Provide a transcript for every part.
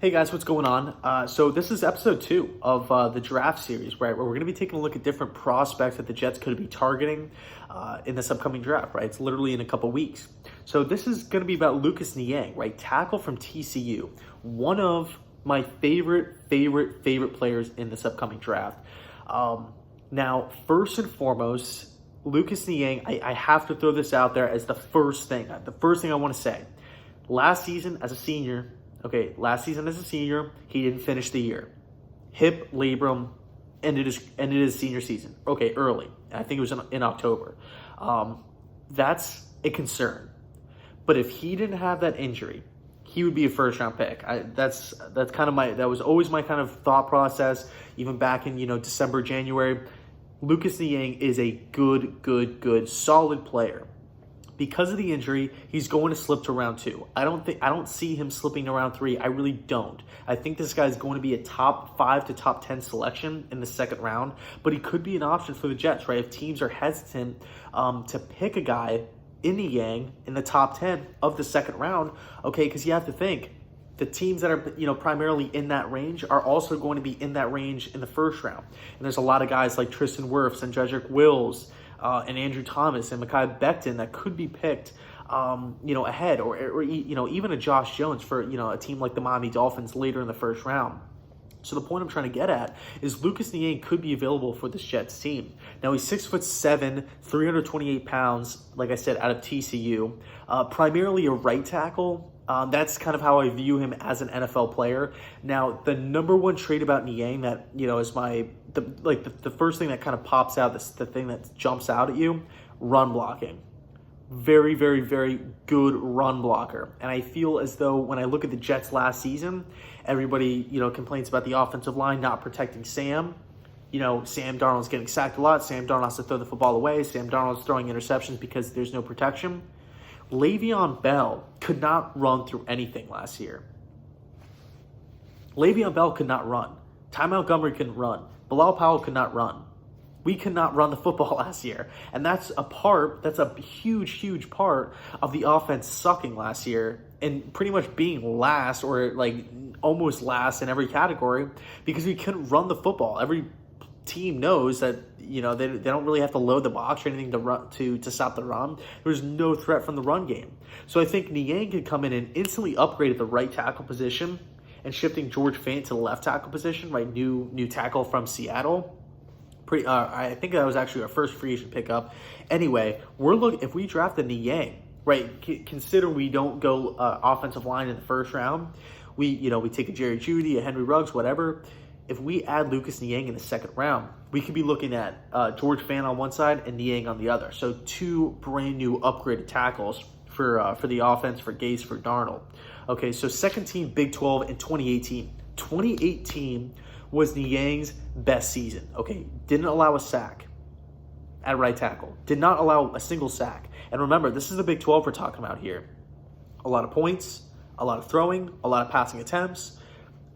Hey guys, what's going on? So this is episode 2 of the draft series, right? Where we're going to be taking a look at different prospects that the Jets could be targeting in this upcoming draft, right? It's literally in a couple weeks. So this is going to be about Lucas Niang, right? Tackle from TCU, one of my favorite players in this upcoming draft. Now, first and foremost, Lucas Niang, I have to throw this out there as the first thing I want to say. Last season as a senior, he didn't finish the year. Hip labrum ended his senior season. Okay, early. I think it was in October. That's a concern. But if he didn't have that injury, he would be a first round pick. That was always my kind of thought process, even back in December, January. Lucas Niang is a good, solid player. Because of the injury, he's going to slip to round 2. I don't see him slipping to round 3. I really don't. I think this guy's going to be a top 5 to top 10 selection in the second round, but he could be an option for the Jets, right? If teams are hesitant to pick a guy in Niang in the top 10 of the second round, okay, because you have to think the teams that are primarily in that range are also going to be in that range in the first round. And there's a lot of guys like Tristan Wirfs and Jedrick Wills, and Andrew Thomas and Mekhi Becton that could be picked, ahead, or even a Josh Jones for a team like the Miami Dolphins later in the first round. So the point I'm trying to get at is Lucas Niang could be available for this Jets team. Now he's 6'7", 328 pounds, like I said, out of TCU, primarily a right tackle. That's kind of how I view him as an NFL player. Now, the number one trait about Niang that, is the first thing that kind of pops out, the thing that jumps out at you, run blocking. Very good run blocker. And I feel as though when I look at the Jets last season, everybody, complains about the offensive line not protecting Sam. Sam Darnold's getting sacked a lot. Sam Darnold has to throw the football away. Sam Darnold's throwing interceptions because there's no protection. Le'Veon Bell could not run through anything last year. Le'Veon Bell could not run. Ty Montgomery couldn't run. Bilal Powell could not run. We could not run the football last year. And that's a huge part of the offense sucking last year and pretty much being last or almost last in every category because we couldn't run the football. Every team knows that they don't really have to load the box or anything to run to stop the run. There's no threat from the run game. So I think Niang could come in and instantly upgrade at the right tackle position and shifting George Fant to the left tackle position, right? New tackle from Seattle. I think that was actually our first free agent pickup. Anyway, if we draft the Niang, right? Consider we don't go offensive line in the first round. We take a Jerry Jeudy, a Henry Ruggs, whatever. If we add Lucas Niang in the second round, we could be looking at George Fant on one side and Niang on the other. So 2 brand new upgraded tackles for the offense, for Gase, for Darnold. Okay, so second team Big 12 in 2018. 2018 was Niang's best season. Okay, didn't allow a sack at right tackle. Did not allow a single sack. And remember, this is the Big 12 we're talking about here. A lot of points, a lot of throwing, a lot of passing attempts,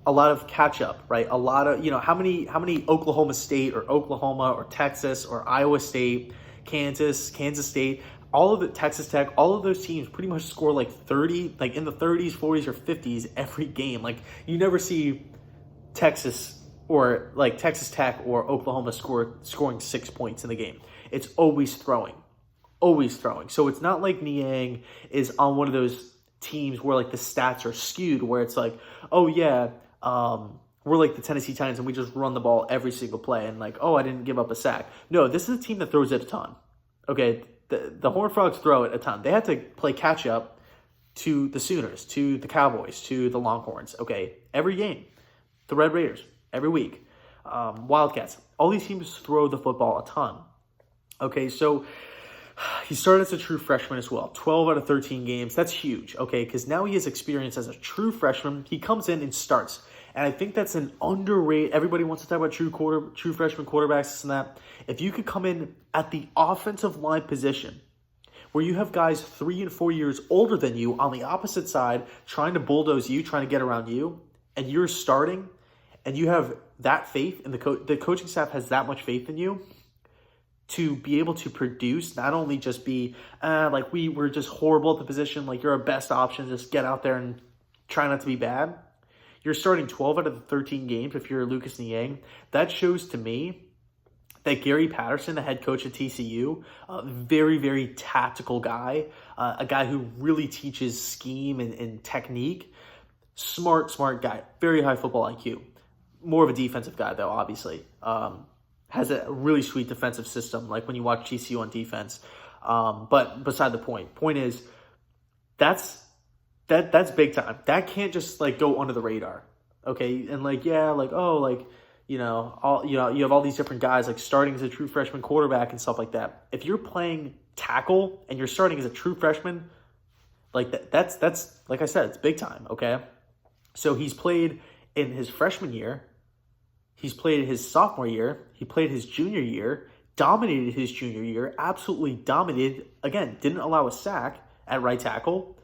a lot of catch up, right? A lot of, how many Oklahoma State or Oklahoma or Texas or Iowa State, Kansas State, all of the Texas Tech, all of those teams pretty much score like 30, like in the 30s, 40s, or 50s every game. Like you never see Texas Tech or Oklahoma scoring 6 points in the game. It's always throwing. So it's not like Niang is on one of those teams where like the stats are skewed, where it's like, oh yeah, we're like the Tennessee Titans and we just run the ball every single play and like, oh, I didn't give up a sack. No, this is a team that throws it a ton. Okay, the Horned Frogs throw it a ton. They had to play catch up to the Sooners, to the Cowboys, to the Longhorns. Okay, every game, the Red Raiders every week, Wildcats. All these teams throw the football a ton. Okay, so he started as a true freshman as well. 12 out of 13 games. That's huge, okay, because now he has experience as a true freshman. He comes in and starts. And I think that's an underrated. Everybody wants to talk about true freshman quarterbacks, this and that. If you could come in at the offensive line position, where you have guys 3 and 4 years older than you on the opposite side, trying to bulldoze you, trying to get around you, and you're starting, and you have that faith, and the coaching staff has that much faith in you to be able to produce, not only just be we're just horrible at the position, like you're our best option, just get out there and try not to be bad. You're starting 12 out of the 13 games if you're Lucas Niang. That shows to me that Gary Patterson, the head coach at TCU, a very, very tactical guy, a guy who really teaches scheme and technique. Smart guy, very high football IQ. More of a defensive guy, though, obviously. Has a really sweet defensive system, like when you watch TCU on defense. But beside the point. Point is, that's big time. That can't just like go under the radar, okay? And like, yeah, like, oh, like, you have all these different guys like starting as a true freshman quarterback and stuff like that. If you're playing tackle and you're starting as a true freshman, like that's like I said, it's big time, okay? So he's played in his freshman year, he's played his sophomore year, he played his junior year, dominated his junior year, absolutely dominated, again, didn't allow a sack at right tackle.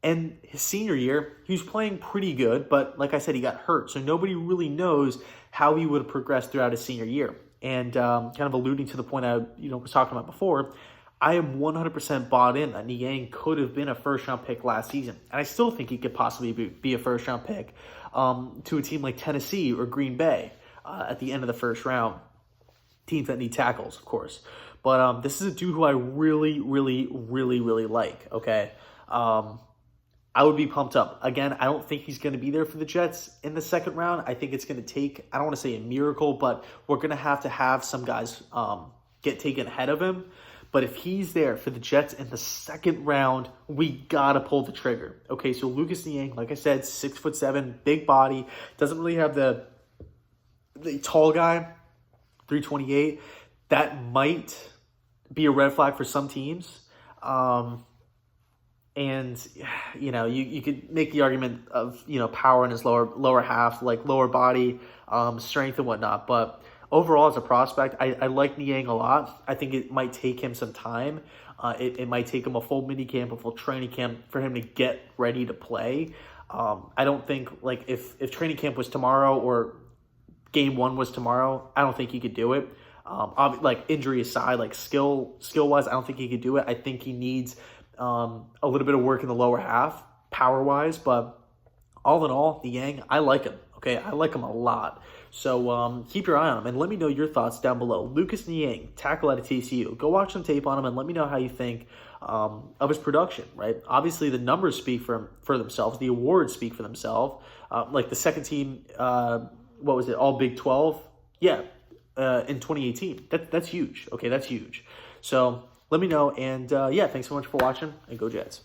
And his senior year, he was playing pretty good, but like I said, he got hurt. So nobody really knows how he would have progressed throughout his senior year. And kind of alluding to the point I was talking about before, I am 100% bought in that Niang could have been a first-round pick last season. And I still think he could possibly be a first-round pick to a team like Tennessee or Green Bay at the end of the first round. Teams that need tackles, of course. But this is a dude who I really, really, really, really like, okay? I would be pumped up. Again, I don't think he's going to be there for the Jets in the second round. I think it's going to take, I don't want to say a miracle, but we're going to have some guys get taken ahead of him. But if he's there for the Jets in the second round, we got to pull the trigger. Okay, so Lucas Niang, like I said, 6'7", big body, doesn't really have the tall guy, 328. That might be a red flag for some teams. And, you could make the argument of, power in his lower half, like lower body, strength and whatnot. But overall, as a prospect, I like Niang a lot. I think it might take him some time. It might take him a full mini camp, a full training camp for him to get ready to play. I don't think, like, if training camp was tomorrow or game one was tomorrow, I don't think he could do it. Like, injury aside, like, skill-wise, I don't think he could do it. I think he needs a little bit of work in the lower half, power-wise, but all in all, Niang, I like him, okay? I like him a lot. So keep your eye on him, and let me know your thoughts down below. Lucas Niang, tackle out of TCU. Go watch some tape on him, and let me know how you think of his production, right? Obviously, the numbers speak for themselves. The awards speak for themselves. Like the second team, what was it, all Big 12? Yeah, in 2018. That's huge, okay? That's huge. So let me know, and yeah, thanks so much for watching, and go Jets.